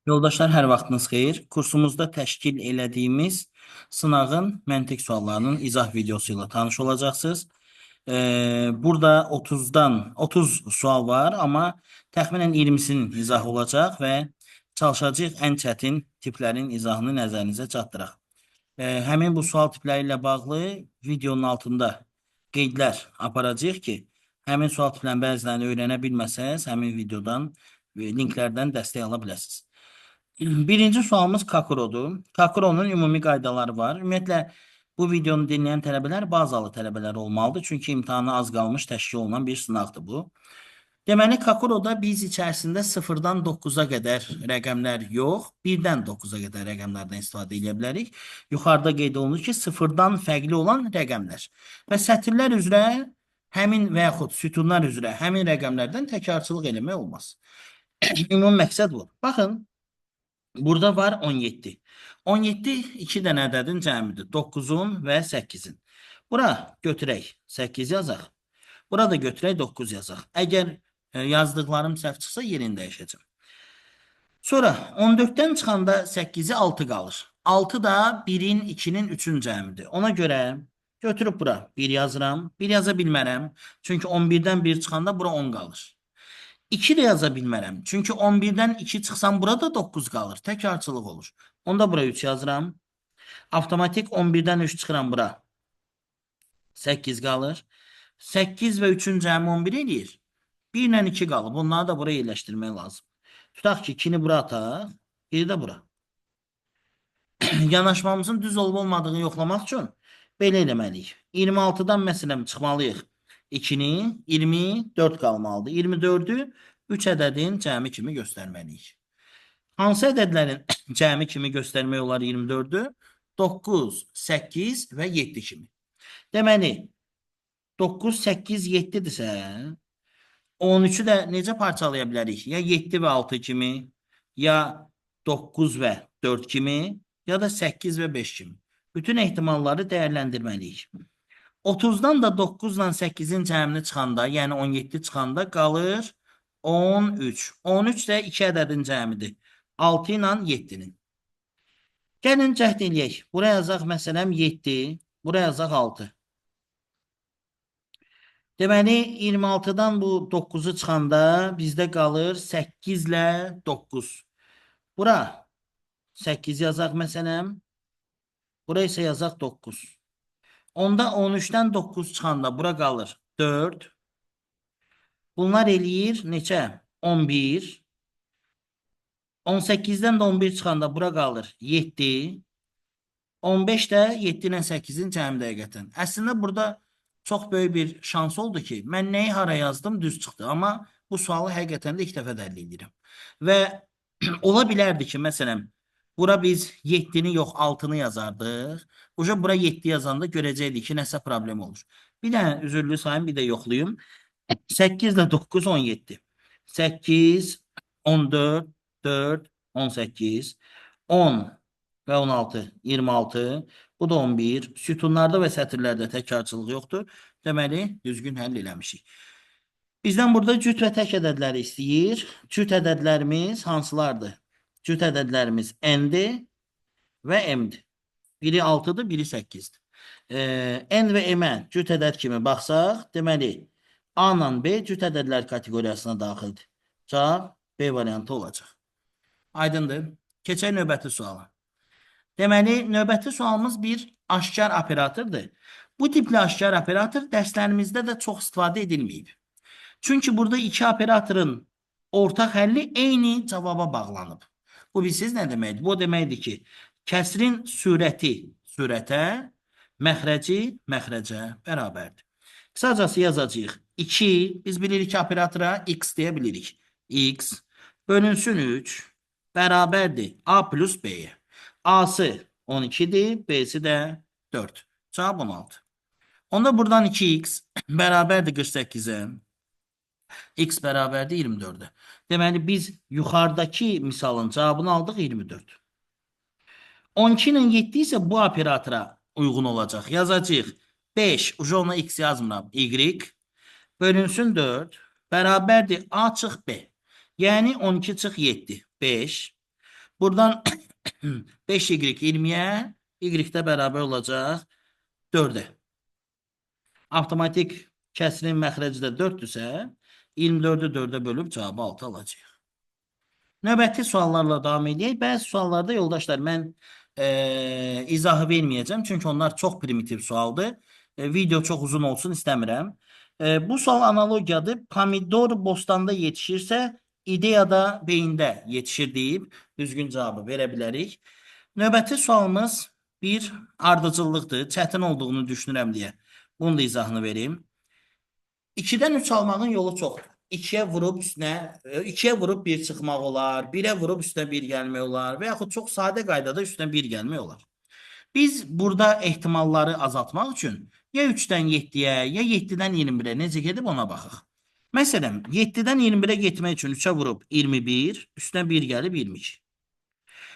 Yoldaşlar, hər vaxtınız xeyir. Kursumuzda təşkil elədiyimiz sınağın məntiq suallarının izah videosu ilə tanış olacaqsınız. Burada 30 sual var, amma təxminən 20'sinin izahı olacaq və çalışacağıq ən çətin tiplərin izahını nəzərinizə çatdıraq. Həmin bu sual tipləri ilə bağlı videonun altında qeydlər aparacağıq ki, həmin sual tiplərinin bəzilərini öyrənə bilməsəz, həmin videodan linklərdən dəstək ala biləsiniz. Birinci sualımız Kakuro'dur. Kakuro'nun ümumi qaydaları var. Ümumiyyətlə, bu videonu dinləyən tələbələr bazalı tələbələr olmalıdır. Çünki imtahana az qalmış təşkil olunan bir sınaqdır bu. Deməli, Kakuro'da biz içərisində 0-dan 9-a qədər rəqəmlər yox, 1-dən 9-a qədər rəqəmlərdən istifadə edə bilərik. Yuxarıda qeyd olunur ki, 0-dan fərqli olan rəqəmlər və sətirlər üzrə həmin və yaxud sütunlar üzrə həmin rəqəmlərdən təkrarçılıq eləmək olmaz. Ümumi məqsəd bu. Baxın, burada var 17. 17 2 dənə ədədin cəmidir. 9'un və 8'in. Bura götürək 8 yazaq. Burada götürək 9 yazaq. Əgər yazdıqlarım səhv çıxsa yerini dəyişəcəm. Sonra 14'dən çıxanda 8'i 6 qalır. 6 da 1'in, 2'nin, 3'ün cəmidir. Ona görə götürüb bura 1 yazıram. 1 yaza bilmərəm. Çünki 11'dən 1 çıxanda bura 10 qalır. 2 de yaza bilmərəm. Çünki 11'dən 2 çıxsam burada 9 qalır. Təkrarçılıq olur. Onda bura 3 yazıram. Avtomatik 11'dən 3 çıxıram bura. 8 qalır. 8 və 3'ün cəmi 11 eləyir. 1 ilə 2 qalıb. Onları da buraya yerləşdirmək lazım. Tutaq ki 2'ni bura ataq. 1 də bura. Yanaşmamızın düz olub olmadığını yoxlamaq üçün belə eləməliyik. 26'dan məsələn çıxmalıyıq. 2'ni 24 qalmalıdır. 24'ü 3 ədədin cəmi kimi göstərməliyik. Hansı ədədlərin cəmi kimi göstərmək olar 24'ü? 9, 8 və 7 kimi. Deməli, 9, 8, 7'dirsə, 13'ü də necə parçalaya bilərik? Ya 7 və 6 kimi, ya 9 və 4 kimi, ya da 8 və 5 kimi. Bütün ehtimalları dəyərləndirməliyik. 30'dan da 9 ilə 8'in cəmini çıxanda, yəni 17 çıxanda qalır 13. 13 də 2 ədədin cəmidir. 6 ilə 7'nin. Gəlin cəhd eləyək. Buraya yazaq məsələn 7, buraya yazaq 6. Deməli, 26'dan bu 9'u çıxanda bizdə qalır 8 ilə 9. Bura 8 yazaq məsələn. Buraya isə yazaq 9. Onda 13'dən 9 çıxanda bura qalır 4. Bunlar eləyir neçə? 11. 18'dən də 11 çıxanda bura qalır 7. 15 də 7 ilə 8'in cəmi dəqiqətən. Əslində burada çox böyük bir şans oldu ki, mən nəyi hara yazdım düz çıxdı. Amma bu sualı həqiqətən də ilk dəfə dəll edirəm. Və ola bilərdi ki, məsələn, bura biz 7'ni yox 6'nı yazardıq. Uca bura 7 yazanda görəcəkdik ki, nəsə problem olur. Bir dənə üzürlü sayım, bir də yoxlayım. 8 ilə 9, 17. 8, 14, 4, 18, 10 və 16, 26. Bu da 11. Sütunlarda və sətirlərdə təkrarçılıq yoxdur. Deməli, düzgün həll eləmişik. Bizdən burada cüt və tək ədədləri istəyir. Cüt ədədlərimiz hansılardır? Cüt ədədlərimiz n-dir və m-dir. Biri 6'dır, biri 8'dir. N və m-ə cüt ədəd kimi baxsaq, deməli, A ilə B cüt ədədlər kateqoriyasına daxildir. Cavab B variantı olacaq. Aydındır. Keçək növbəti suala. Deməli, növbəti sualımız bir aşkar operatordur. Bu tipli aşkar operator dərslərimizdə də çox istifadə edilməyib. Çünki burada iki operatorun ortaq həlli eyni cavaba bağlanıb. Bu bilsiz nə deməkdir? Bu deməkdir ki, kəsrin sürəti sürətə, məxrəci məxrəcə bərabərdir. Qısacası yazacağıq. 2, biz bilirik ki, operatora x deyə bilirik. X bölünsün 3 bərabərdir A plus B'yə. A'sı 12'dir, B'si də 4. Cavab 16. Onda buradan 2x bərabərdir 48'ə. X bərabərdir 24'ə. Deməli, biz yuxarıdakı misalın cavabını aldıq 24. 12 ilə 7 isə bu operatora uyğun olacaq. Yazacağıq. 5, uca ona x yazmıram. Y bölünsün 4 bərabərdir A çıx B. Yəni 12 çıx 7. 5. Buradan 5y 20'ye y də bərabər olacaq 4'e. Avtomatik kəsirin məxrəci də 4'dürsə, 24'ü 4'e bölüb cavabı 6 alacağıq. Növbəti suallarla davam edək. Bəzi suallarda yoldaşlar mən izahı verməyəcəm. Çünki onlar çox primitiv sualdır. Video çox uzun olsun istəmirəm. Bu sual analogiyadır. Pomidor bostanda yetişirsə, ideyada beyində yetişir deyib düzgün cavabı verə bilərik. Növbəti sualımız bir ardıcıllıqdır. Çətin olduğunu düşünürəm deyə. Bunun da izahını vereyim. 2'den 3 almağın yolu çoxdur. 2'ye vurub üstünə, 2'ye vurub 1 çıxmaq olar, 1'e vurub üstünə 1 gəlmək olar və yaxud çox sadə qaydada üstünə 1 gəlmək olar. Biz burada ehtimalları azaltmaq üçün ya 3'dən 7'yə, ya 7'dən 21'ə necə gedib ona baxaq. Məsələn, 7'dən 21'ə getmək üçün 3'ə vurub 21, üstünə 1 gəlib 22.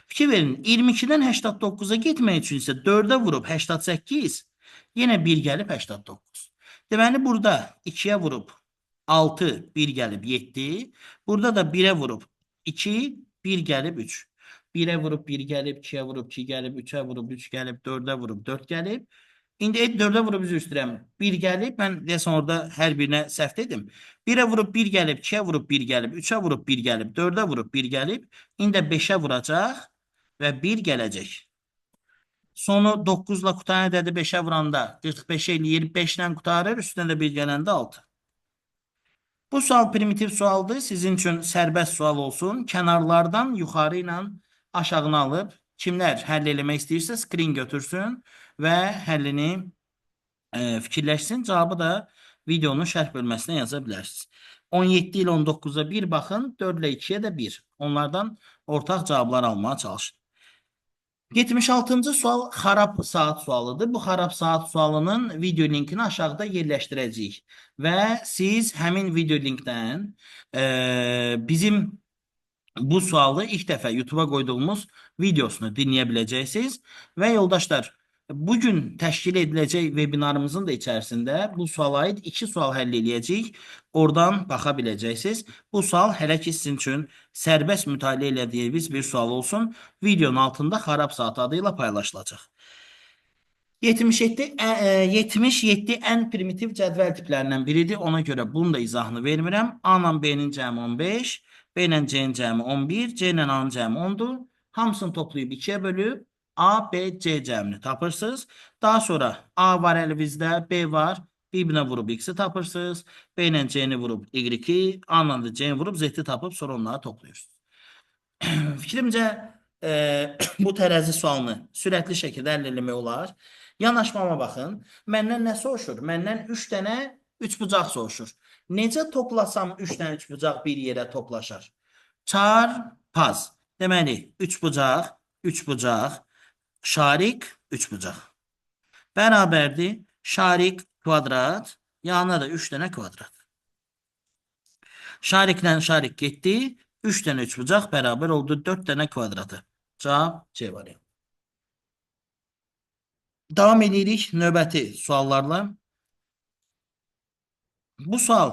Fikir verin, 22'dən 89'a getmək üçün isə 4'ə vurub 88, yenə 1 gəlib 89. Deməli, burada 2'ye vurub 6, 1 gəlib 7. Burada da 1'e vurub 2, 1 gəlib 3. 1'e vurub 1 gəlib, 2'ye vurub 2 gəlib, 3'e vurub 3 gəlib, 4'e vurub 4 gəlib. İndi 4'e vurub üzr istəyirəm. 1 gəlib. Mən deyəsən orada hər birinə səhv dedim. 1'e vurub 1 gəlib, 2'ye vurub 1 gəlib, 3'e vurub 1 gəlib, 4'e vurub 1 gəlib. İndi 5'e vuracaq və 1 gələcək. Sonu 9 ilə qutan ədədi 5'e vuranda 45 eləyir, 5 ilə qutarır, üstünə də 1 gələndə 6. Bu sual primitiv sualdır. Sizin üçün sərbəst sual olsun. Kənarlardan yuxarı ilə aşağına alıb, kimlər həll eləmək istəyirsə screen götürsün və həllini fikirləşsin. Cavabı da videonun şərh bölməsinə yaza bilərsiniz. 17 ilə 19'a 1 baxın, 4 ilə 2'ye də 1. Onlardan ortaq cavablar almaya çalışın. 76-cı sual xarab saat sualıdır. Bu xarab saat sualının video linkini aşağıda yerləşdirəcəyik. Və siz həmin video linkdən bizim bu sualı ilk dəfə YouTube'a qoyduğumuz videosunu dinləyə biləcəksiniz. Və yoldaşlar, bugün təşkil ediləcək webinarımızın da içərisində bu suala aid 2 sual həll edəcəyik. Oradan baxa biləcəksiniz. Bu sual hələ ki sizin üçün sərbəst mütaliə elədiyiniz bir sual olsun. Videonun altında xarab saat adıyla paylaşılacaq. 77 ən primitiv cədvəl tiplərindən biridir. Ona görə bunun da izahını vermirəm. A ilə B-nin cəmi 15, B ilə C-nin cəmi 11, C ilə A-nın cəmi 10'dur. Hamısını toplayıb 2'ye bölüb A, B, C cəmini tapırsınız. Daha sonra A var əlinizdə, B var. Bir-birinə vurub X-i tapırsınız. B ilə C-ni vurub Y-i, A ilə də C-ni vurub Z-i tapıb sonra onları toplayırsınız. Fikrimcə bu tərəzi sualını sürətli şəkildə həll eləmək olar. Yanaşmama baxın. Məndən nə soruşur? Məndən 3 dənə 3 bucaq soruşur. Necə toplasam 3 dənə 3 bucaq bir yerə toplaşar? Çarpaz. Deməli, 3 bucaq, 3 bucaq, şarik 3 bucaq. Bərabərdir. Şarik kvadrat, yanına da 3 dənə kvadrat. Şariklə şarik getdi. 3 dənə 3 bucaq bərabər oldu 4 dənə kvadratı. Cavab C variantı. Davam edirik növbəti suallarla. Bu sual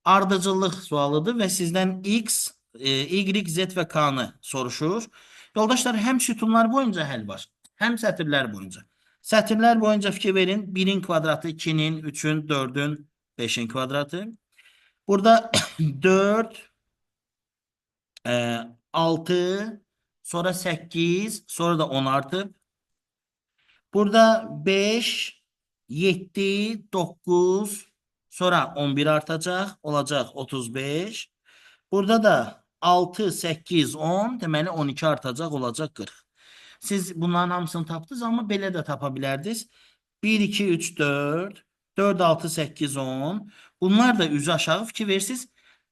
ardıcıllıq sualıdır və sizdən X, Y, Z və K-nı soruşur. Yoldaşlar, həm sütunlar boyunca həll var, həm sətirlər boyunca. Sətirlər boyunca fikir verin. 1'in kvadratı, 2'nin, 3'ün, 4'ün, 5'in kvadratı. Burada 4, 6, sonra 8, sonra da 10 artıb. Burada 5, 7, 9, sonra 11 artacaq, olacaq 35. Burada da 6, 8, 10, deməli 12 artacaq, olacaq 40. Siz bunların hamısını tapdınız, amma belə də tapa bilərdiniz. 1, 2, 3, 4, 4, 6, 8, 10. Bunlar da üzü aşağı fikir verirsiniz.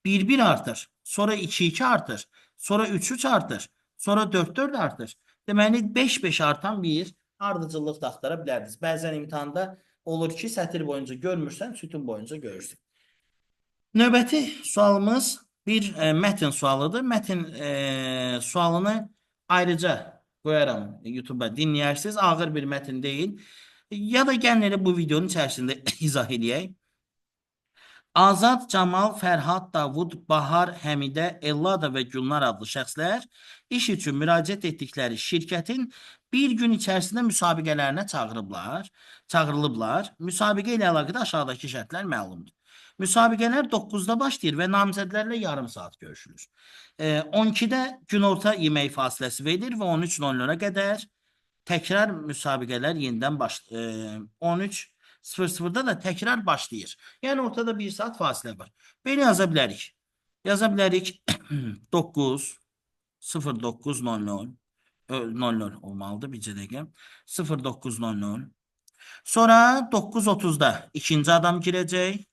1, 1 artır, sonra 2, 2 artır, sonra 3, 3 artır, sonra 4, 4 artır. Deməli 5, 5 artan bir ardıcıllıq da axtara bilərdiniz. Bəzən imtahanda olur ki, sətir boyunca görmürsən, sütun boyunca görürsün. Növbəti sualımız bir mətn sualıdır. Mətn sualını ayrıca qoyaram YouTube'a, dinləyirsiniz. Ağır bir mətn deyil. Ya da gəlin elə bu videonun içərisində izah edək. Azad, Camal, Fərhad, Davud, Bahar, Həmidə, Ellada və Gülnar adlı şəxslər iş üçün müraciət etdikləri şirkətin bir gün içərisində müsabiqələrinə çağırılıblar. Müsabiqə ilə əlaqədə aşağıdakı şərtlər məlumdur. Müsabiqələr 9-da başlayır və namizədlərlə yarım saat görüşülür. 12-də günorta yemək fasiləsi verilir və 13:00-a qədər təkrar müsabiqələr yenidən 13:00-da da təkrar başlayır. Yəni ortada 1 saat fasilə var. Belə yaza bilərik. Yaza bilərik 09:00 00 olmalıdır bircə dəqiqə. 09:00. Sonra 9:30-da ikinci adam girəcək.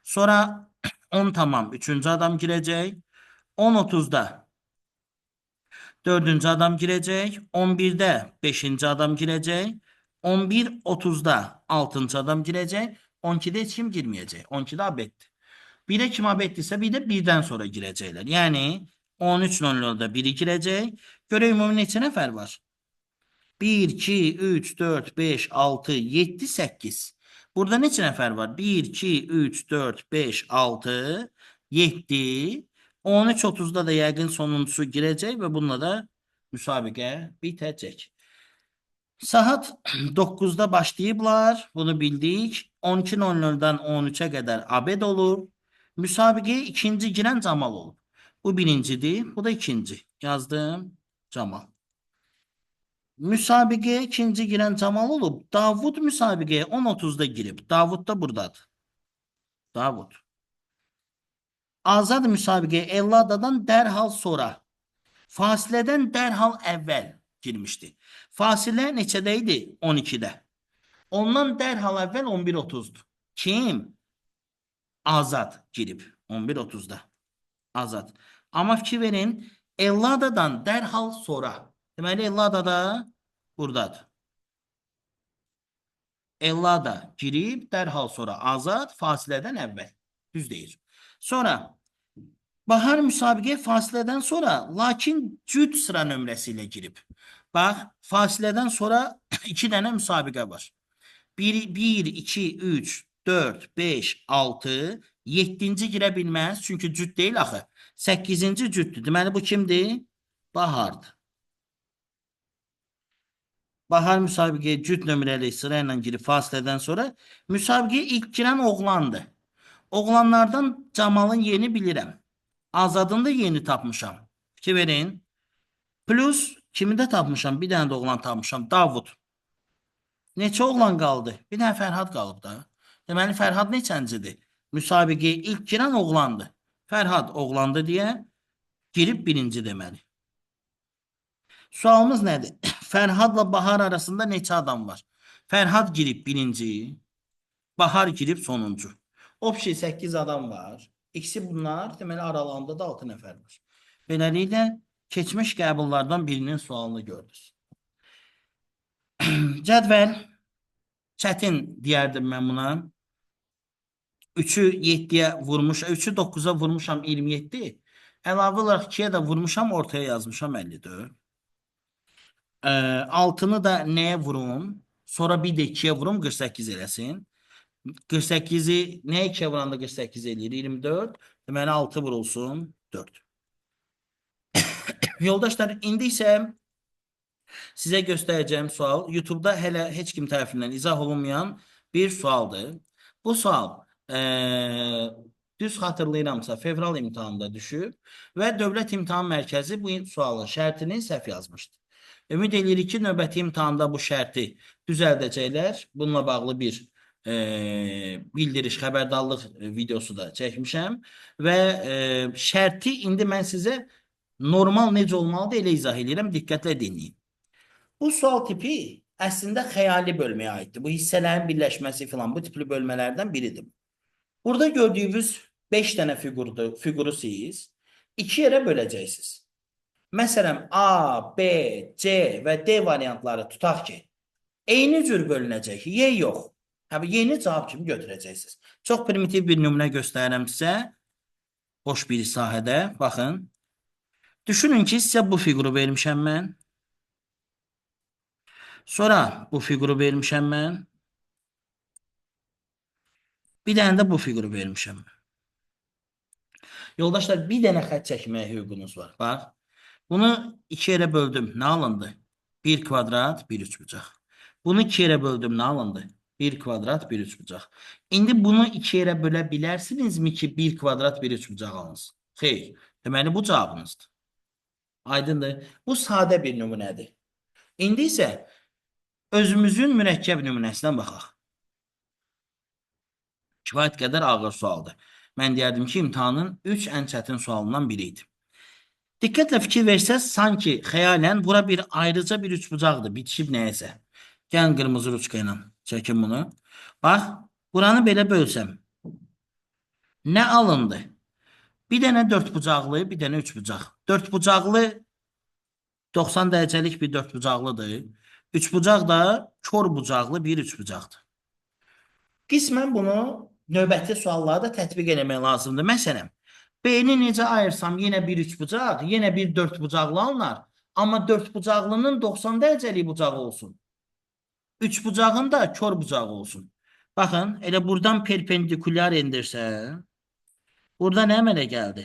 Sonra 10 tamam üçüncü adam girəcək. 10:30-da dördüncü adam girəcək. 11-də beşinci adam girəcək. 11:30-da altıncı adam girəcək. 12-də heç kim girməyəcək. 12-də abeddir. 1-ə kim abeddirsə bir də 1-dən sonra girəcəklər. Yəni 13:00-da biri girəcək. Görək ümumi neçə nəfər var? 1, 2, 3, 4, 5, 6, 7, 8. Burada neçə nəfər var? 1, 2, 3, 4, 5, 6, 7. 13:30-da da yəqin sonuncusu girəcək və bununla da müsabiqə bitəcək. Saat 9-da başlayıblar. Bunu bildik. 12:00-dan 13-ə qədər abed olur. Müsabiqəyə ikinci girən Camal olub. Bu birincidir. Bu da ikinci. Yazdım. Camal. Müsabiqəyə ikinci girən Camal olub. Davud müsabiqəyə 10:30-da girib. Davud da buradadır. Davud. Azad müsabiqəyə Elladadan dərhal sonra, fasilədən dərhal əvvəl girmişdi. Fasilə neçədə idi? 12-də. Ondan dərhal əvvəl 11:30-dur. Kim? Azad girib 11:30-da. Azad. Amma fikir verin, Elladadan dərhal sonra. Deməli Ellada da buradadır. Ellada girib dərhal sonra. Azad fasilədən əvvəl. Düz deyir. Sonra Bahar müsabiqəyə fasilədən sonra, lakin cüt sıra nömrəsi ilə girib. Bax, fasilədən sonra 2 dənə müsabiqə var. 1, 2, 3, 4, 5, 6, 7-ci girə bilməz. Çünki cüt deyil axı. 8-ci cütdür. Deməli, bu kimdir? Bahardır. Bahar müsabiqəyə cüt nömrəli sıra ilə girib fasilədən sonra müsabiqəyə ilk girən oğlandır. Oğlanlardan Camalın yeni bilirəm. Azadını da yeni tapmışam. Fikir verin. Plus kimi də tapmışam? Bir dənə də oğlan tapmışam. Davud. Neçə oğlan qaldı? Bir dənə Fərhad qalıb da. Deməli Fərhad neçəncidir? Müsabiqəyə ilk girən oğlandır. Fərhad oğlandı deyə girib birinci deməli. Sualımız nədir? Fərhadla Bahar arasında neçə adam var? Fərhad girib birinci. Bahar girib sonuncu. Opşi 8 adam var. İkisi bunlar, deməli aralarında da 6 nəfər var. Beləliklə, keçmiş qəbullardan birinin sualını gördünüz. Cədvəl, çətin deyərdim mən buna. 3-ü 7-yə vurmuşam, 3-ü 9-a vurmuşam 27. Əlavə olaraq 2-yə də vurmuşam, ortaya yazmışam 54. 6-nı da nəyə vurum? Sonra bir də 2-yə vurum, 48 eləsin. 48'i ne 2'ye vuranda 48 eləyir? 24. Deməli 6 vurulsun 4. Yoldaşlar, indi isə sizə göstərəcəyim sual YouTube'da hələ heç kim tərəfindən izah olunmayan bir sualdır. Bu sual düz xatırlayıramsa fevral imtahanında düşüb və Dövlət İmtahan Mərkəzi bu sualın şərtini səhv yazmışdı. Ümid edirik ki, növbəti imtahanda bu şərti düzəldəcəklər. Bununla bağlı bir bildiriş, xəbərdarlıq videosu da çəkmişəm və şərti indi mən sizə normal necə olmalıdır elə izah edirəm, diqqətlə dinləyin. Bu sual tipi əslində xəyali bölməyə aiddir. Bu hissələrin birləşməsi filan bu tipli bölmələrdən biridir. Burada gördüyünüz 5 dənə figuru siz 2 yerə böləcəksiniz. Məsələn, A, B, C və D variantları tutaq ki, eyni cür bölünəcək, Y yox. Yeni cavab kimi götürəcəksiniz. Çox primitiv bir nümunə göstərirəm sizə. Boş bir sahədə. Baxın. Düşünün ki, sizə bu fiquru vermişəm mən. Sonra bu fiquru vermişəm mən. Bir dənə də bu fiquru vermişəm. Yoldaşlar, bir dənə xətt çəkməyə hüququnuz var. Bax, bunu 2 yerə böldüm. Nə alındı? 1 kvadrat, 1 üçbucaq. Bunu 2 yerə böldüm. Nə alındı? 1 kvadrat, 1 üçbucaq. İndi bunu 2 yerə bölə bilərsinizmi ki, 1 kvadrat, 1 üçbucaq alınsın? Xeyr. Deməli, bu cavabınızdır. Aydındır. Bu sadə bir nümunədir. İndi isə özümüzün mürəkkəb nümunəsinə baxaq. Kifayət qədər ağır sualdır. Mən deyərdim ki, imtahanın 3 ən çətin sualından biri idi. Diqqətlə fikir versəz, sanki xəyalən bura bir ayrıca bir üçbucaqdır, bitişib nəyəsə. Gəlin qırmızı ruçka ilə çəkin bunu. Bax, buranı belə bölsəm. Nə alındı? Bir dənə dördbucaqlı, bir dənə üçbucaq. Dördbucaqlı 90 dərəcəlik bir dördbucaqlıdır. Üçbucaq da kör bucaqlı bir üçbucaqdır. Qismən bunu növbəti suallarda tətbiq eləmək lazımdır. Məsələn, B-ni necə ayırsam yenə bir üçbucaq, yenə bir dördbucaqlı alınar. Amma dördbucaqlının 90 dərəcəlik bucağı olsun. Üçbucağın da kör bucağı olsun. Baxın, elə buradan perpendikulyar endirsə, burada nə əmələ gəldi?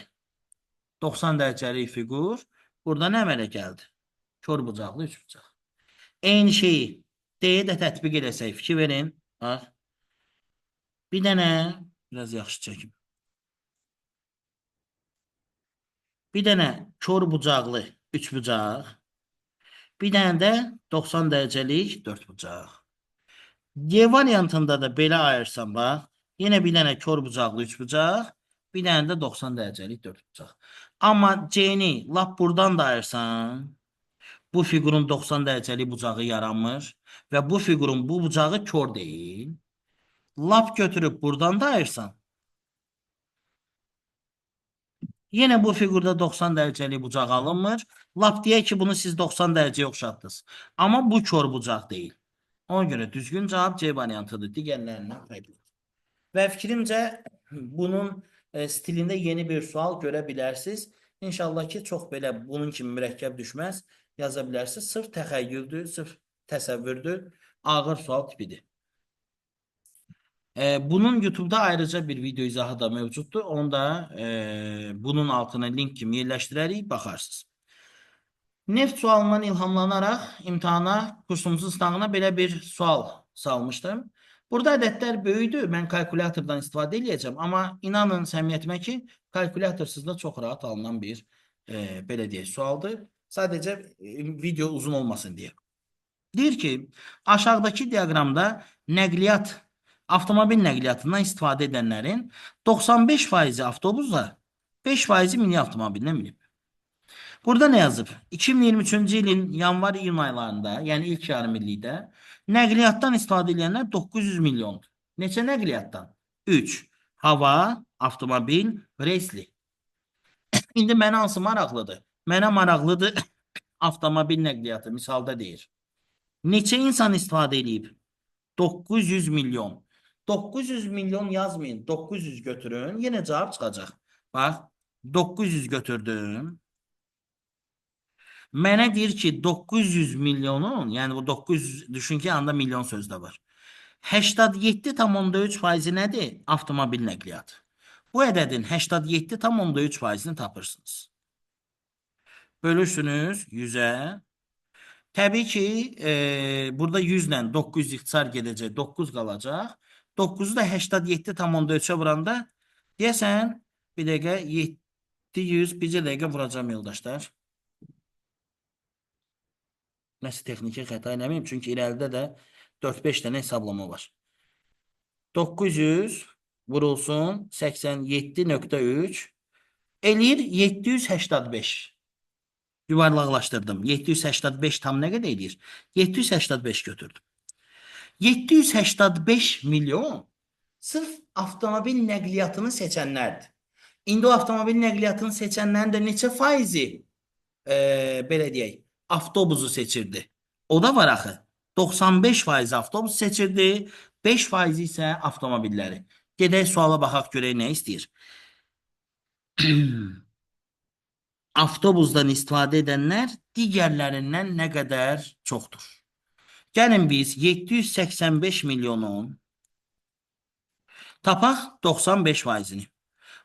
90 dərəcəlik fiqur. Burada nə əmələ gəldi? Kör bucaqlı üçbucaq. Eyni şeyi D-yə də tətbiq eləsək, fikir verin. Bax. Bir dənə, biraz yaxşı çəkim. Bir dənə kör bucaqlı üçbucaq. Bir dənə də 90 dərəcəlik dördbucaq. D variantında da belə ayırsam, bax. Yenə bir dənə kör bucaqlı üçbucaq. Bir dənə də 90 dərəcəlik dördbucaq. Amma C-ni lap buradan da ayırsan, bu fiqurun 90 dərəcəlik bucağı yaranmır və bu fiqurun bu bucağı kör deyil. Lap götürüb buradan da ayırsan, yenə bu fiqurda 90 dərəcəlik bucaq alınmır. Lap deyək ki, bunu siz 90 dərəcəyə oxşatdınız. Amma bu kör bucaq deyil. Ona görə düzgün cavab C variantıdır. Digərlərindən fərqlidir. Və fikrimcə bunun stilində yeni bir sual görə bilərsiniz. İnşallah ki, çox belə bunun kimi mürəkkəb düşməz. Yaza bilərsiniz. Sırf təxəyyüldür, sırf təsəvvürdür. Ağır sual tipidir. Bunun YouTube'da ayrıca bir video izahı da mevcuddur. Onu da bunun altına link kimi yerləşdirərik, baxarsınız. Neft sualından ilhamlanaraq imtahana, kursumuzun sınavına belə bir sual salmışdım. Burada ədədlər böyüdür. Mən kalkulatordan istifadə edəcəm. Amma inanın səmiyyətimə ki, kalkulatorsuz da çox rahat alınan bir belə deyək sualdır. Sadəcə video uzun olmasın deyə. Deyir ki, aşağıdakı diaqramda nəqliyyat, avtomobil nəqliyyatından istifadə edənlərin 95% avtobusla, 5% mini avtomobilinə minib. Burada nə yazıb? 2023-cü ilin yanvar-iyun aylarında, yəni ilk yarım illikdə nəqliyyatdan istifadə edənlər 900 milyondur. Neçə nəqliyyatdan? 3. Hava, avtomobil, reysli. İndi mənə hansı maraqlıdır? Mənə maraqlıdır avtomobil nəqliyyatı, misalda deyir. Neçə insan istifadə edib? 900 milyon. 900 milyon yazmayın. 900 götürün. Yenə cavab çıxacaq. Bax, 900 götürdüm. Mənə deyir ki, 900 milyonun, yəni bu 900, düşün ki, anda milyon sözdə var. 87,3% nədir? Avtomobil nəqliyyatı. Bu ədədin 87,3%-ni tapırsınız. Bölürsünüz 100-ə. Təbii ki, burada 100 ilə 900 ixtisar gedəcək, 9 qalacaq. 9-u da 87,3-ə vuranda, deyəsən, bir dəqiqə 700, bir dəqiqə vuracam yoldaşlar. Nəsə texniki xəta eləməyim, çünki irəlidə də 4-5 dənə hesablama var. 900 vurulsun 87,3 eləyir 785. Yuvarlaqlaşdırdım. 785 tam nə qədər edir? 785 götürdüm. 785 milyon sırf avtomobil nəqliyyatını seçənlərdir. İndi o avtomobil nəqliyyatını seçənlərin də neçə faizi belə deyək, avtobusu seçirdi. O da var axı. 95% avtobus seçirdi, 5% isə avtomobilləri. Gedək suala baxaq görək nə istəyir. Avtobusdan istifadə edənlər digərlərindən nə qədər çoxdur? Gəlin biz 785 milyonun Tapaq 95%-ni.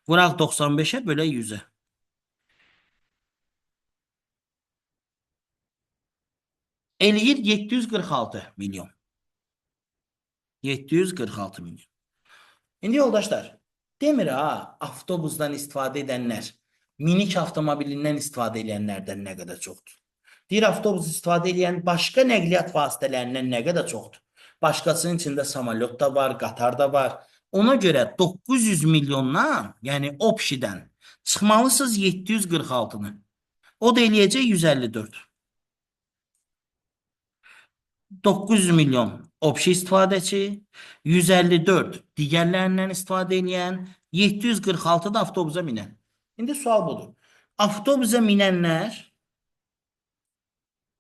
Vuraq 95-ə bölək 100-ə. Eləyir 746 milyon. 746 milyon. İndi yoldaşlar, demir ha, avtobusdan istifadə edənlər, minik avtomobilindən istifadə edənlərdən nə qədər çoxdur? Deyir, avtobus istifadə edən başqa nəqliyyat vasitələrindən nə qədər çoxdur? Başqasının içində samolyot da var, qatar da var. Ona görə 900 milyondan, yəni opşidən çıxmalısınız 746-nı. O da eləyəcək 154. 900 milyon opşi istifadəçi, 154 digərlərindən istifadə edən, 746 da avtobusa minən. İndi sual budur. Avtobusa minənlər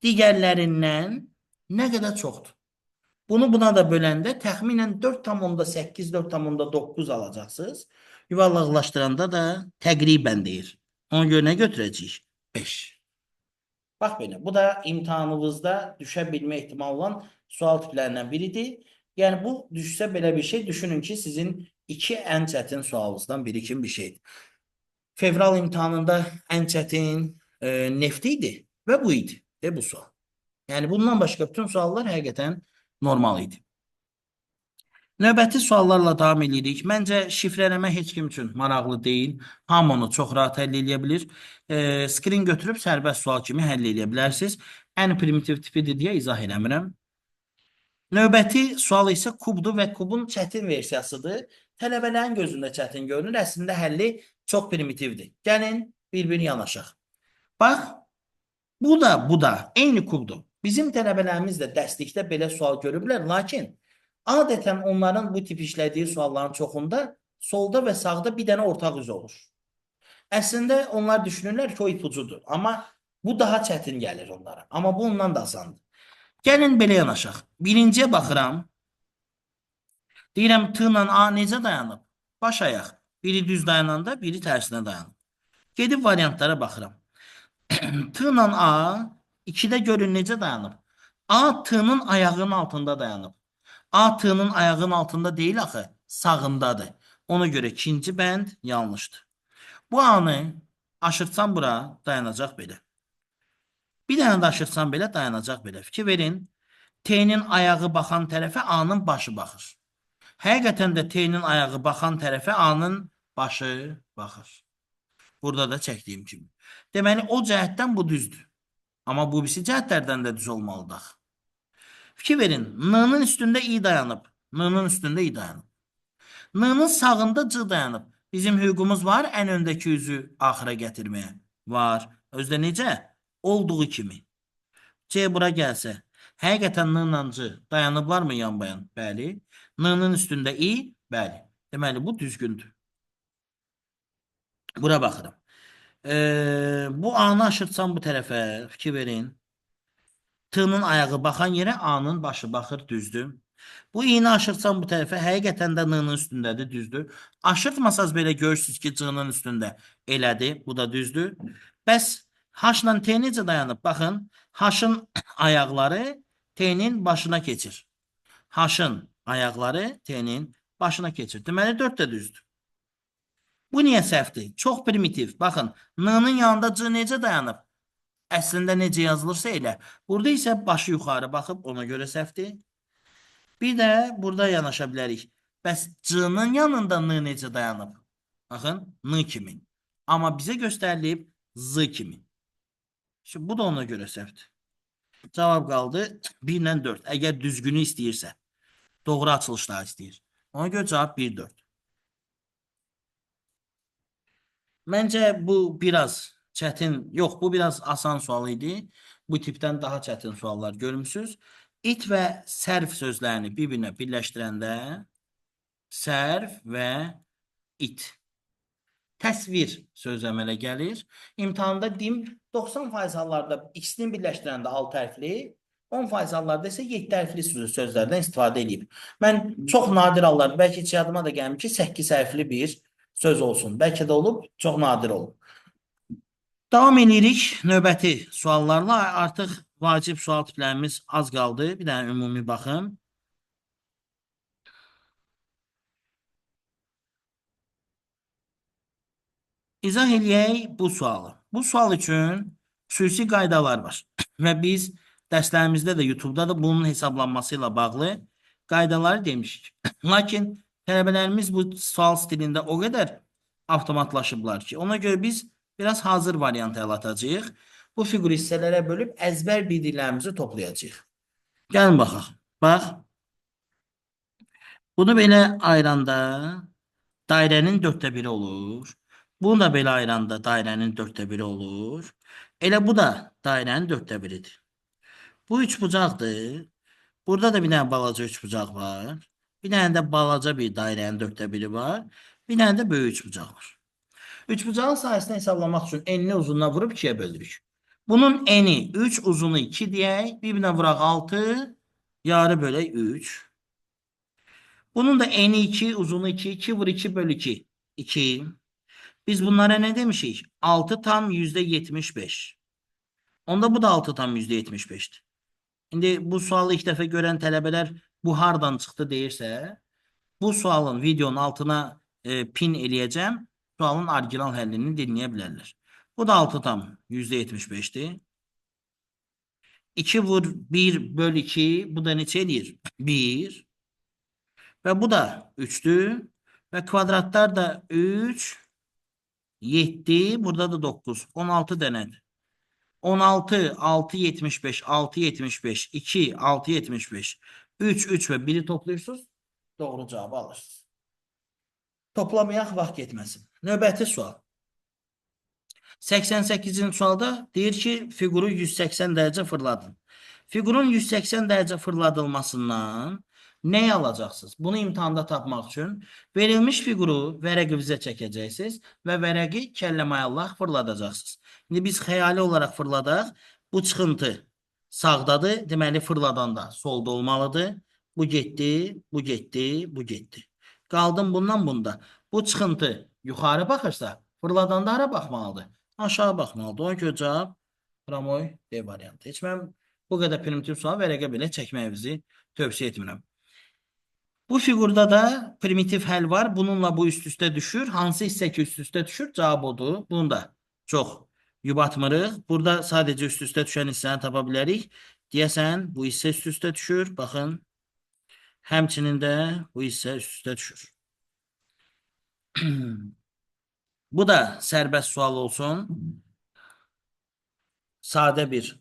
digərlərindən nə qədər çoxdur? Bunu buna da böləndə təxminən 4,8, 4,9 alacaqsınız. Yuvarlaqlaşdıranda da təqribən deyir. Ona görə nə götürəcəyik? 5. Bax belə, bu da imtahanınızda düşə bilmə ehtimalı olan sual tiplərindən biridir. Yəni bu düşsə belə bir şey, düşünün ki, sizin iki ən çətin sualınızdan biri kimi bir şeydir. Fevral imtahanında ən çətin neft idi və bu idi. Bu sual. Yəni bundan başqa bütün suallar həqiqətən normal idi. Növbəti suallarla davam edirik. Məncə şifrələmə heç kim üçün maraqlı deyil. Hamı onu çox rahat həll edə bilir. Screen götürüb sərbəst sual kimi həll edə bilərsiniz. Ən primitiv tipidir deyə izah eləmirəm. Növbəti sual isə kubdur və kubun çətin versiyasıdır. Tələbələrin gözündə çətin görünür. Əslində həlli çox primitivdir. Gəlin bir-bir yanaşaq. Bax, bu da eyni kubdur. Bizim tələbələrimiz də dərslikdə belə sual görüblər, lakin adətən onların bu tip işlədiyi sualların çoxunda solda və sağda bir dənə ortaq üz olur. Əslində onlar düşünürlər ki, o ipucudur. Amma bu daha çətin gəlir onlara. Amma bu ondan da asandır. Gəlin belə yanaşaq. Birinciyə baxıram. Deyirəm, T ilə A necə dayanıb? Baş ayaq. Biri düz dayananda, biri tərsinə dayanıb. Gedib variantlara baxıram. T ilə A 2-də görün necə dayanıb? A T-nın ayağının altında dayanıb. A T-nın ayağının altında deyil axı, sağındadır. Ona görə ikinci bənd yanlışdır. Bu A-nı aşırtsam bura dayanacaq belə. Bir dənə də aşırtsam belə dayanacaq belə. Fikir verin, T-nin ayağı baxan tərəfə A-nın başı baxır. Həqiqətən də T-nin ayağı baxan tərəfə A-nın başı baxır. Burada da çəkdiyim kimi. Deməli, o cəhətdən bu düzdür. Amma bu birisi cəhətlərdən də düz olmalıdır. Fikir verin, N-nın üstündə I dayanıb. N-nın üstündə I dayanıb. N-nın sağında C dayanıb. Bizim hüququmuz var ən öndəki üzü axıra gətirməyə. Var. Özdə necə? Olduğu kimi. C bura gəlsə, həqiqətən N ilə C dayanıblarmı yan-bayan? Bəli. N-nın üstündə I? Bəli. Deməli, bu düzgündür. Bura baxıram. Bu A-nı aşırtsam bu tərəfə, fikir verin. T-nın ayağı baxan yerə A-nın başı baxır, düzdür. Bu iğni aşırtsam bu tərəfə, həqiqətən də N-nın üstündədir, düzdür. Aşırtmasaz belə görürsünüz ki, C-nın üstündə elədir, bu da düzdür. Bəs H-la T necə dayanıb? Baxın, H-ın ayaqları T-nin başına keçir. H-ın ayaqları T-nin başına keçir. Deməli, 4 də düzdür. Bu niyə səhvdir? Çox primitiv. Baxın, N-nın yanında C necə dayanıb? Əslində necə yazılırsa elə. Burada isə başı yuxarı baxıb, ona görə səhvdir. Bir də burada yanaşa bilərik. Bəs C-nın yanında N necə dayanıb? Baxın, N kimi. Amma bizə göstərilib Z kimi. Şimdi bu da ona görə səhvdir. Cavab qaldı 1 ilə 4. Əgər düzgünü istəyirsə, doğru açılışlar istəyir. Ona görə cavab 1, 4. Məncə bu biraz çətin, yox, bu biraz asan sual idi. Bu tipdən daha çətin suallar görmüsünüz. İt və sərf sözlərini bir-birinə birləşdirəndə sərf və it. Təsvir sözü əmələ gəlir. İmtahanda deyim 90% hallarda ikisini birləşdirəndə 6 hərfli, 10% hallarda isə 7 hərfli sözlərdən istifadə edib. Mən çox nadir hallarda, bəlkə heç yadıma da gəlmir ki, 8 hərfli bir söz olsun. Bəlkə də olub, çox nadir olub. Davam edirik növbəti suallarla. Artıq vacib sual tiplərimiz az qaldı. Bir dənə ümumi baxın. İzah eləyək bu sualı. Bu sual üçün xüsusi qaydalar var. Və biz dərslərimizdə də, YouTube'da da bunun hesablanması ilə bağlı qaydaları demişik. Lakin tələbələrimiz bu sual stilində o qədər avtomatlaşıblar ki, ona görə biz biraz hazır variantı əl atacağıq. Bu fiqur hissələrə bölüb əzbər bildiklərimizi toplayacağıq. Gəlin baxaq. Bax, bunu belə ayıranda dairənin dörddə biri olur. Bunu da belə ayıranda dairənin dörddə biri olur. Elə bu da dairənin dörddə biridir. Bu üçbucaqdır. Burada da bir dənə balaca üçbucaq var. Bir dənə də balaca bir dairənin dörddə biri var. Bir dənə də böyük üçbucaq var. Üçbucağın sayəsini hesablamaq üçün enini uzununa vurub 2-yə bölürük. Bunun eni 3, uzunu 2 deyək. Bir-birinə vuraq 6, yarı bölək 3. Bunun da eni 2, uzunu 2, 2 vur 2 bölü 2. 2. Biz bunlara ne demişik? 6 tam %75. Onda bu da 6 tam %75'dir. Şimdi bu sualı ilk dəfə görən tələbələr bu hardan çıxdı deyirsə, bu sualın videonun altına pin eləyəcəm. Sualın orijinal həllini dinləyə bilərlər. Bu da 6 tam %75'dir. 2 vur 1 böl 2, bu da neçə eləyir? 1. Və bu da 3'dür. Və kvadratlar da 3, 7, burada da 9. 16 dənədir. 16, 6, 75, 6, 75, 2, 6, 75, 3, 3 ve 1'i toplayırsınız. Doğru cevabı alırsınız. Toplamayaq, vaxt getməsin. Növbəti sual. 88-ci sualda deyir ki, fiquru 180 dərəcə fırladın. Fiqurun 180 dərəcə fırladılmasından neyi alacaqsınız? Bunu imtahanda tapmaq üçün verilmiş fiquru vərəqinizə çəkəcəksiniz və vərəqi kəlləmayallah fırladacaqsınız. İndi biz xəyali olaraq fırladaq. Bu çıxıntı sağdadır. Deməli fırladanda solda olmalıdır. Bu getdi, bu getdi, bu getdi. Qaldım bundan bunda. Bu çıxıntı yuxarı baxırsa fırladanda hara baxmalıdır? Aşağı baxmalıdır. Ona görə cavab Ramoy D variantı. Heç mən bu qədər primitiv sual vərəqə belə çəkməyinizi tövsiyə etmirəm. Bu figurda da primitiv həll var. Bununla bu üst-üstə düşür. Hansı hissə ki üst-üstə düşür? Cavab odur. Bunu da çox yubatmırıq. Burada sadəcə üst-üstə düşən hissəni tapa bilərik. Deyəsən bu hissə üst-üstə düşür. Baxın. Həmçinin də bu hissə üst-üstə düşür. Bu da sərbəst sual olsun. Sadə bir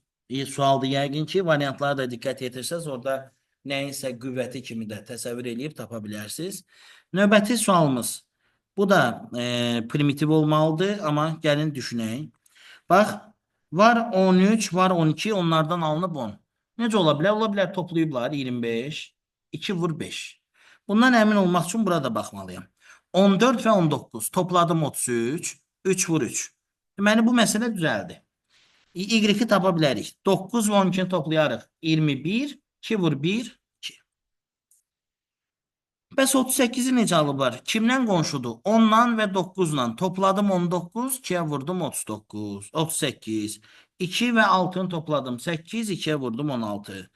sualdır yəqin ki, variantlara da diqqət yetirsəz, orada nəyinsə qüvvəti kimi də təsəvvür edib tapa bilərsiniz. Növbəti sualımız. Bu da primitiv olmalıdır, amma gəlin düşünək. Bax, var 13, var 12, onlardan alınıb 10. Necə ola bilər? Ola bilər toplayıblar 25, 2 vur 5. Bundan əmin olmaq üçün burada baxmalıyam. 14 və 19, topladım 33, 3 vur 3. Deməli, bu məsələ düzəldi. Y-i tapa bilərik. 9 və 12-ni toplayarıq. 21, 2 vur 1, 2. Bəs 38-i necə alıblar? Kimdən qonşudur? 10-dan və 9-dan. Topladım 19, 2-yə vurdum 39, 38. 2 və 6-nı topladım 8, 2-yə vurdum 16.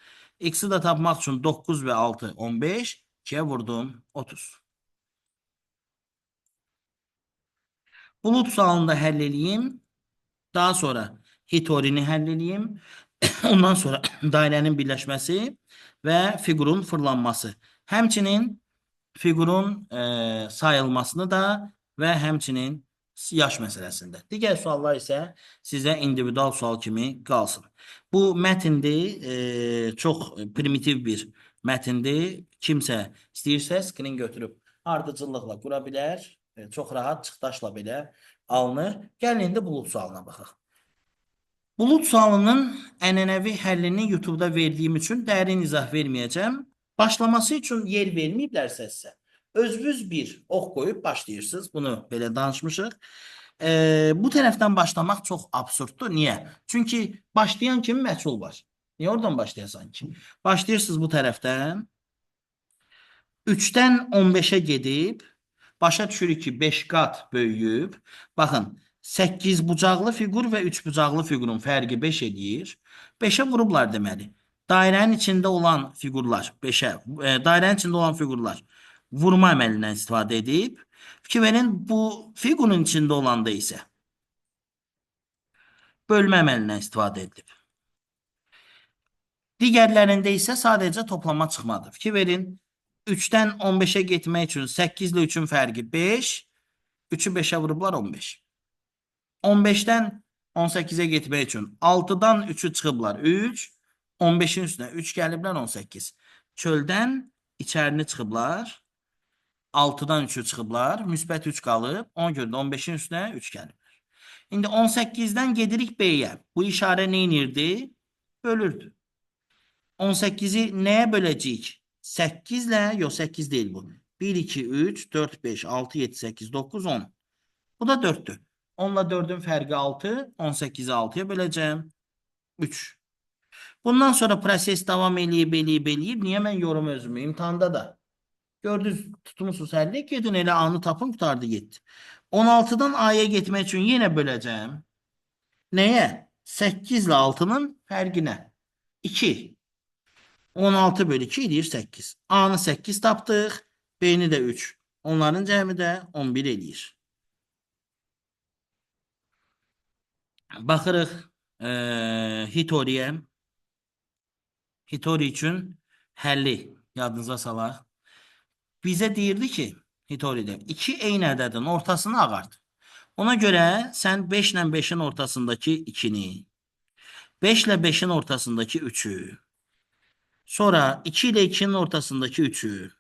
X-i də tapmaq üçün 9 və 6, 15, 2-yə vurdum 30. Bulut sualını da həll edeyim. Daha sonra hitorini həll edeyim. Ondan sonra dairənin birləşməsi və fiqurun fırlanması. Həmçinin fiqurun sayılmasını da və həmçinin yaş məsələsində. Digər suallar isə sizə individual sual kimi qalsın. Bu mətindir, çox primitiv bir mətindir. Kimsə istəyirsə screen götürüb ardıcıllıqla qura bilər. Çox rahat çıxdaşla belə alınır. Gəlin indi bulut sualına baxaq. Bulut sualının ənənəvi həllini YouTube'da verdiyim üçün dərin izah verməyəcəm. Başlaması üçün yer verməyiblərsə sizə, özünüz bir ox qoyub başlayırsınız. Bunu belə danışmışıq. Bu tərəfdən başlamaq çox absurddur. Niyə? Çünki başlayan kimi məchul var. Niyə oradan başlayasan ki? Başlayırsınız bu tərəfdən. 3-dən 15-ə gedib, başa düşürük ki 5 qat böyüyüb. Baxın, 8 bucaqlı fiqur və 3 bucaqlı fiqurun fərqi 5 edir. 5-ə vurublar deməli. Dairənin içində olan fiqurlar 5-ə, dairənin içində olan fiqurlar vurma əməlindən istifadə edib Fikir verin, bu fiqurun içində olanda isə bölmə əməlindən istifadə edilib. Digərlərində isə sadəcə toplama çıxmadır. Fikir verin, 3-dən 15-ə getmək üçün 8 ilə 3-ün fərqi 5, 3-ü 5-ə vurublar 15. 15-dən 18-ə getmək üçün 6-dan 3-ü çıxıblar 3, 15-in üstünə 3 gəliblər 18. Çöldən içərini çıxıblar, 6-dan 3-ü çıxıblar, müsbət 3 qalıb, ona görə də 15-in üstünə 3 gəliblər. İndi 18-dən gedirik B-yə. Bu işarə nə edirdi? Bölürdü. 18'i neye böləcəyik? 8 ilə, yox 8 deyil bu. 1, 2, 3, 4, 5, 6, 7, 8, 9, 10. Bu da 4'tür. 10 ilə 4'ün fərqi 6, 18'i 6'ya böləcəm. 3. Bundan sonra proses davam eləyib. Niyə mən yorum özümü? İmtahanda da. Gördünüz, tutmuşsunuz 50, gedin elə anı tapın, qutardı 7. 16'dan A'ya getmək üçün yenə böləcəm. Nəyə? 8 ilə 6'nın fərqinə. 2. 16 bölü 2 edir 8. A'nı 8 tapdıq. B'ni də 3. Onların cəmi də 11 edir. Baxırıq Hitoriyə. Hitori üçün həlli yadınıza salaq. Bizə deyirdi ki, Hitoridə 2 eyni ədədin ortasını ağart. Ona görə sən 5 ilə 5-in ortasındakı 2-ni, 5 ilə 5-in ortasındakı 3'ü, sonra 2 ile 2'nin ortasındaki 3'ü,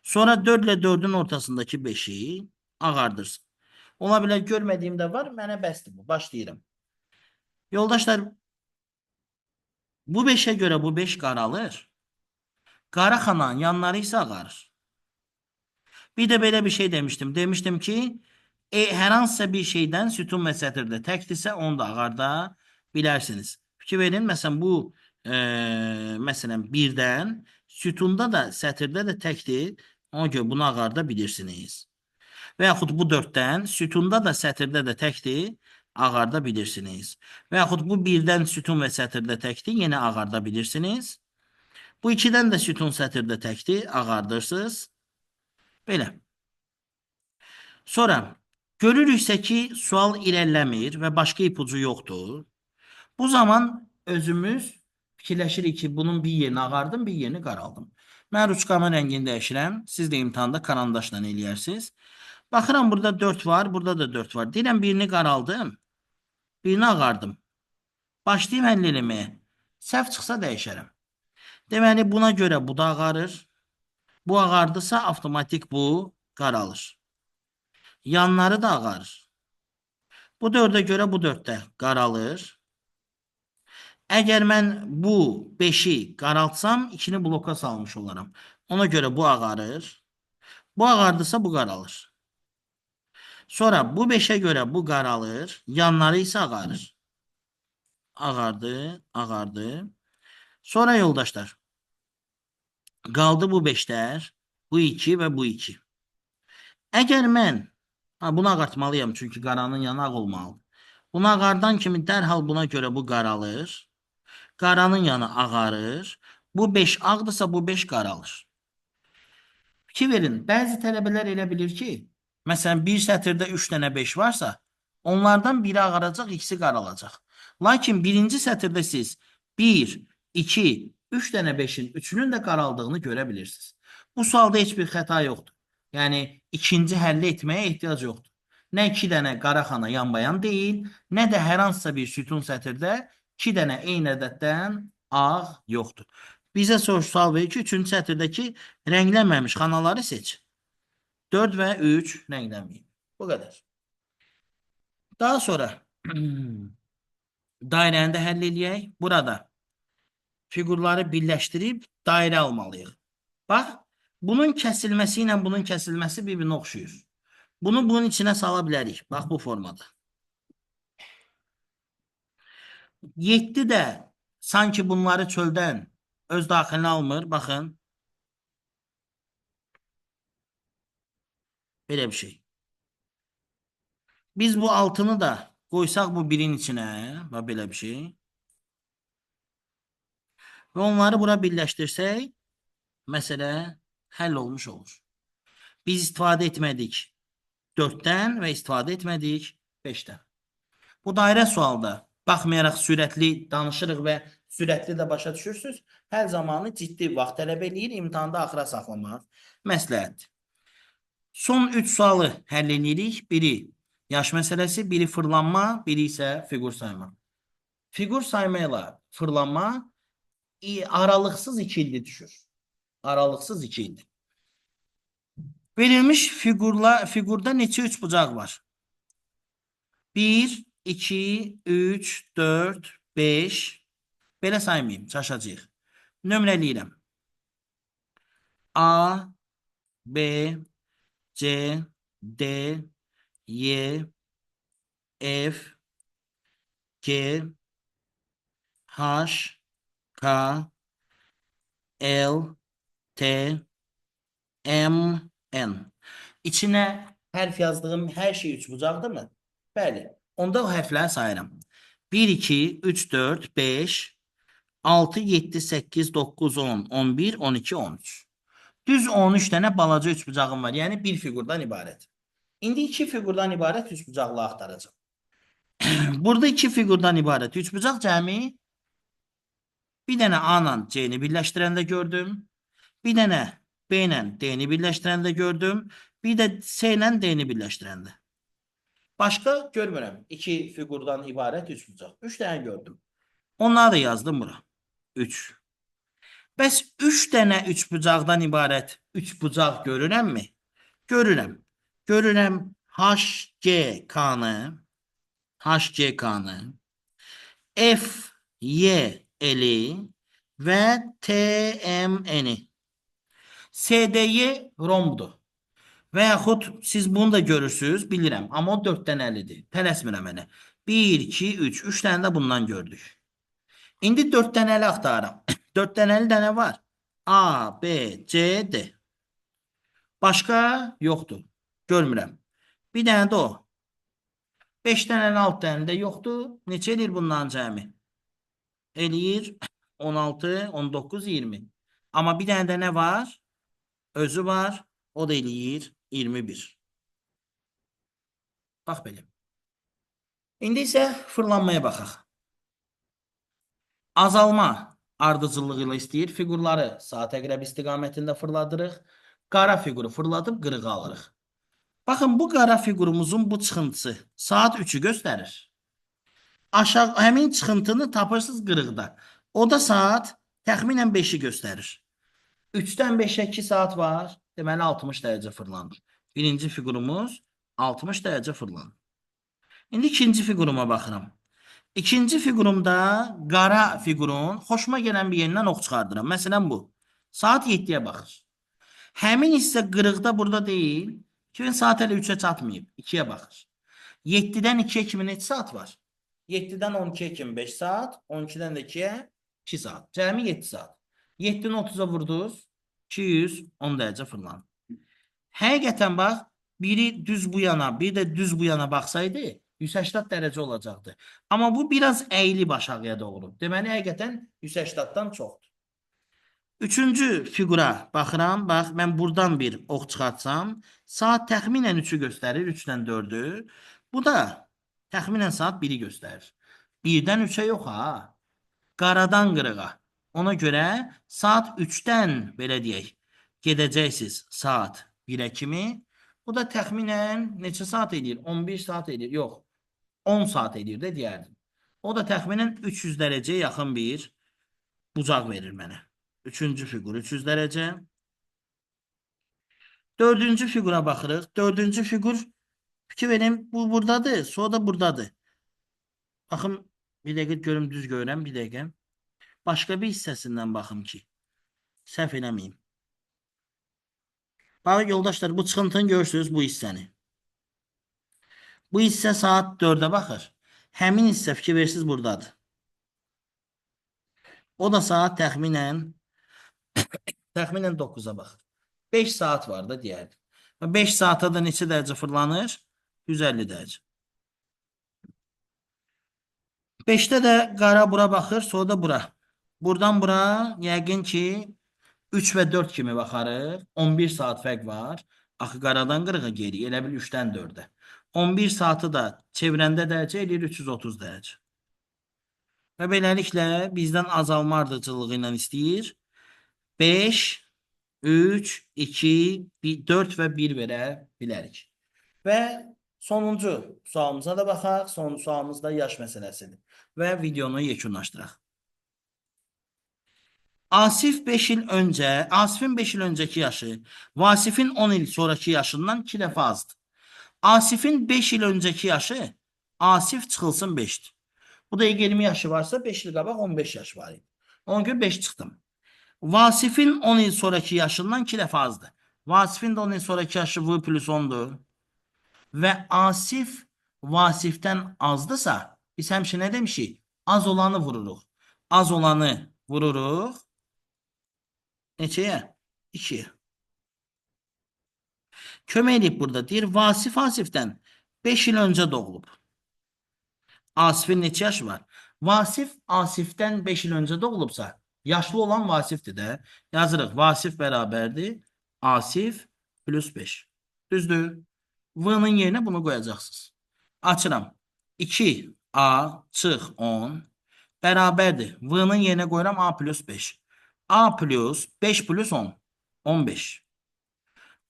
sonra 4 ile 4'ün ortasındaki 5'i ağardırsın. Ola bilər görmədiyim də var, mənə bəsdir bu. Başlayıram. Yoldaşlar, bu 5'e görə bu 5 qaralır. Qaraxananın yanları isə ağarır. Bir də belə bir şey demişdim. Demişdim ki, hər hansısa bir şeydən sütun və sətirdə təkdirsə, onu da ağarda bilərsiniz. Fikir verin, məsələn, bu məsələn, birdən sütunda da sətirdə də təkdir. Ona görə bunu ağarda bilirsiniz. Və yaxud bu 4'dən sütunda da sətirdə də təkdir, ağarda bilirsiniz. Və yaxud bu 1'dən sütun və sətirdə təkdir, yenə ağarda bilirsiniz. Bu 2'dən də sütun sətirdə təkdir, ağardırsınız. Belə. Sonra görürüksə ki, sual irəliləmir və başqa ipucu yoxdur. Bu zaman özümüz fikirləşirik ki, bunun bir yerini ağardım, bir yerini qaraldım. Mən ruçkamın rəngini dəyişirəm. Siz də imtahanda karandaşla eləyərsiniz. Baxıram, burada 4 var, burada da 4 var. Deyirəm, birini qaraldım, birini ağardım. Başlayayım həll eləməyə. Səhv çıxsa dəyişərəm. Deməli, buna görə bu da ağarır. Bu ağardısa, avtomatik bu qaralır. Yanları da ağarır. Bu 4'ə görə bu 4'də qaralır. Əgər mən bu 5'i qaraltsam, 2'ni bloka salmış olaram. Ona görə bu ağarır. Bu ağardısa bu qaralır. Sonra bu 5'e görə bu qaralır. Yanları isə ağarır. Ağardı, ağardı. Sonra yoldaşlar, qaldı bu 5'lər, bu 2 və bu 2. Əgər mən, bunu ağartmalıyam çünki qaranın yanı ağ olmalıdır. Bunu ağardan kimi dərhal buna görə bu qaralır. Qaranın yanı ağarır. Bu 5 ağdırsa bu 5 qaralır. Fikir verin, bəzi tələbələr elə bilir ki, məsələn, bir sətirdə 3 dənə 5 varsa, onlardan biri ağaracaq, ikisi qaralacaq. Lakin birinci sətirdə siz 1, 2, 3 dənə 5'in 3'ünün də qaraldığını görə bilirsiniz. Bu sualda heç bir xəta yoxdur. Yəni, ikinci həlli etməyə ehtiyac yoxdur. Nə 2 dənə qaraxana yanbayan deyil, nə də hər hansısa bir sütun sətirdə 2 dənə eyni ədəddən ağ yoxdur. Bizə sual verir ki, 3-cü sətirdəki rənglənməmiş xanaları seç. 4 və 3 rənglənməyib. Bu qədər. Daha sonra dairəni də həll eləyək. Burada fiqurları birləşdirib dairə almalıyıq. Bax, bunun kəsilməsi ilə bunun kəsilməsi bir-birinə oxşuyur. Bunu bunun içinə sala bilərik. Bax, bu formada. 7 də sanki bunları çöldən öz daxilinə almır. Baxın. Belə bir şey. Biz bu 6'nı da qoysaq bu 1'in içinə. Bax, belə bir şey. Və onları bura birləşdirsək, məsələ həll olmuş olur. Biz istifadə etmədik 4-dən və istifadə etmədik 5-dən. Bu dairə sualda baxmayaraq sürətli danışırıq və sürətli də başa düşürsünüz. Hər zamanı ciddi vaxt tələb eləyir, imtahanda axıra saxlamaq məsləhətdir. Son 3 sualı həll edirik. Biri yaş məsələsi, biri fırlanma, biri isə fiqur sayma. Fiqur sayma ilə fırlanma aralıqsız 2 ildir düşür. Aralıqsız 2 ildir. Verilmiş figurda neçə üçbucaq var? 1, 2, 3, 4, 5. Belə saymayayım, çaşacağıq. Nömrələyirəm. A, B, C, D, Y, F, G, H, K, L, T, M, N. İçinə hərf yazdığım hər şey üçbucaqdırmı? Bəli. Onda o hərfləri sayıram. 1, 2, 3, 4, 5, 6, 7, 8, 9, 10, 11, 12, 13. Düz 13 dənə balaca üçbucağım var. Yəni bir fiqurdan ibarət. İndi 2 fiqurdan ibarət üçbucaqlı axtaracağım. Burada 2 fiqurdan ibarət üçbucaq cəmi bir dənə A ilə C-ni birləşdirəndə gördüm. Bir dənə B ilə D-ni birləşdirəndə gördüm. Bir də C ilə D-ni birləşdirəndə. Başqa görmürəm. 2 fiqurdan ibarət üçbucaq. 3 dənə gördüm. Onları da yazdım bura. 3. Bəs 3 dənə üçbucaqdan ibarət üçbucaq görürəmmi? Görürəm. Görürəm HGK-nı, FYL-i və TMN-i. SDY rombdur. Və yaxud siz bunu da görürsünüz, bilirəm. Amma o 4 dənəlidir. Tələsmirəm elə. 1, 2, 3. 3 dənə də bundan gördük. İndi 4 dənəli axtarıram. 4 dənəli dənə var. A, B, C, D. Başqa yoxdur. Görmürəm. Bir dənə də o. 5 dənəli 6 dənəli də yoxdur. Neçə edir bundan cəmi? Eləyir 16, 19, 20. Amma bir dənə də nə var? Özü var. O da eləyir 21. Bax belə. İndi isə fırlanmaya baxaq. Azalma ardıcıllığı ilə istəyir. Fiqurları saat əqrəb istiqamətində fırladırıq. Qara fiquru fırladıb qırığı alırıq. Baxın, bu qara fiqurumuzun bu çıxıntısı saat 3'ü göstərir. Aşağı, həmin çıxıntını tapırsınız qırıqda. O da saat təxminən 5'i göstərir. 3'dən 5'ə 2 saat var. Deməli 60 dərəcə fırlanır. Birinci fiqurumuz 60 dərəcə fırlanır. İndi ikinci fiquruma baxıram. İkinci fiqurumda qara fiqurun xoşuma gələn bir yerindən ox çıxardıram. Məsələn bu. Saat 7'yə baxır. Həmin hissə qırıqda burada deyil. Çünki saat hələ 3'ə çatmayıb. 2'yə baxır. 7'dən 2'yə kimi neçə saat var? 7'dən 12'ye kimi 5 saat. 12'dən də 2'yə 2 saat. Cəmi 7 saat. 7'ni 30'a vurdunuz. 210 dərəcə fırlanır. Həqiqətən bax, biri düz bu yana, biri də düz bu yana baxsaydı 180 dərəcə olacaqdı. Amma bu biraz əyilib aşağıya doğru. Deməli, həqiqətən 180'dan çoxdur. Üçüncü fiqura baxıram. Bax, mən buradan bir ox çıxartsam, saat təxminən 3'ü göstərir, 3'dən 4'ü. Bu da təxminən saat 1'i göstərir. 1'dən 3'ə yox ha. Qaradan qırığa. Ona görə saat 3'dən belə deyək, gedəcəksiniz saat 1'ə kimi. Bu da təxminən neçə saat edir? 11 saat edir. Yox, 10 saat edir də deyərdim. O da təxminən 300 dərəcəyə yaxın bir bucaq verir mənə. Üçüncü fiqur 300 dərəcə. Dördüncü fiqura baxırıq. Dördüncü fiqur, fikir verin, bu buradadır, sonra da buradadır. Baxın, bir dəqiqə görüm, düz görürəm, bir dəqiqə. Başqa bir hissəsindən baxım ki, səhv eləməyim. Bax, yoldaşlar, bu çıxıntını görürsünüz, bu hissəni. Bu hissə saat 4'ə baxır. Həmin hissə, fikir verirsiniz, buradadır. O da saat təxminən 9'a baxır. 5 saat var da deyərdim. 5 saata da neçə dərəcə fırlanır? 150 dərəcə. 5'te də qara bura baxır, sonra da bura. Buradan bura yəqin ki 3 və 4 kimi baxarıq. 11 saat fərq var. Axı qaradan qırığa geri, elə bil 3-dən 4-ə. 11 saatı da çevrəndə dərəcə eləyir 330 dərəcə. Və beləliklə bizdən azalma ardıcılığı ilə istəyir. 5, 3, 2, 4 və 1 verə bilərik. Və sonuncu sualımıza da baxaq. Sonuncu sualımız da yaş məsələsidir. Və videonu yekunlaşdıraq. Asifin 5 il öncəki yaşı Vasifin 10 il sonraki yaşından 2 dəfə azdır. Asifin 5 il öncəki yaşı Asif çıxılsın 5'dir. Bu da 20 yaşı varsa 5 il qabaq 15 yaş var idi. Ona görə 5 çıxdım. Vasifin 10 il sonraki yaşından 2 dəfə azdır. Vasifin de 10 il sonraki yaşı V plus 10'dur. Və Asif Vasifdən azdısa biz həmişə nə demişik? Az olanı vururuq. Az olanı vururuq. Neçəyə? 2'ye. Kömək edib burada deyir. Vasif Asifdən 5 il öncə doğulub. Asifin neçə yaşı var? Vasif Asifdən 5 il öncə doğulubsa yaşlı olan Vasifdir də. Yazırıq. Vasif bərabərdir. Asif plus 5. Düzdür? V'nın yerinə bunu qoyacaqsınız. Açıram. 2A çıx 10 bərabərdir. V'nın yerinə qoyuram A plus 5. A plus 5 plus 10. 15.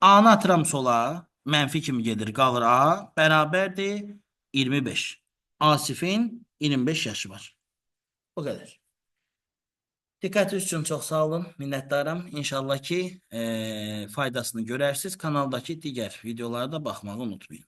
A'nı atıram sola. Mənfi kimi gedir. Qalır A. Bərabərdir. 25. Asifin 25 yaşı var. Bu qədər. Diqqətiniz üçün çox sağ olun. Minnətdaram. İnşallah ki faydasını görərsiniz. Kanaldakı digər videolara da baxmağı unutmayın.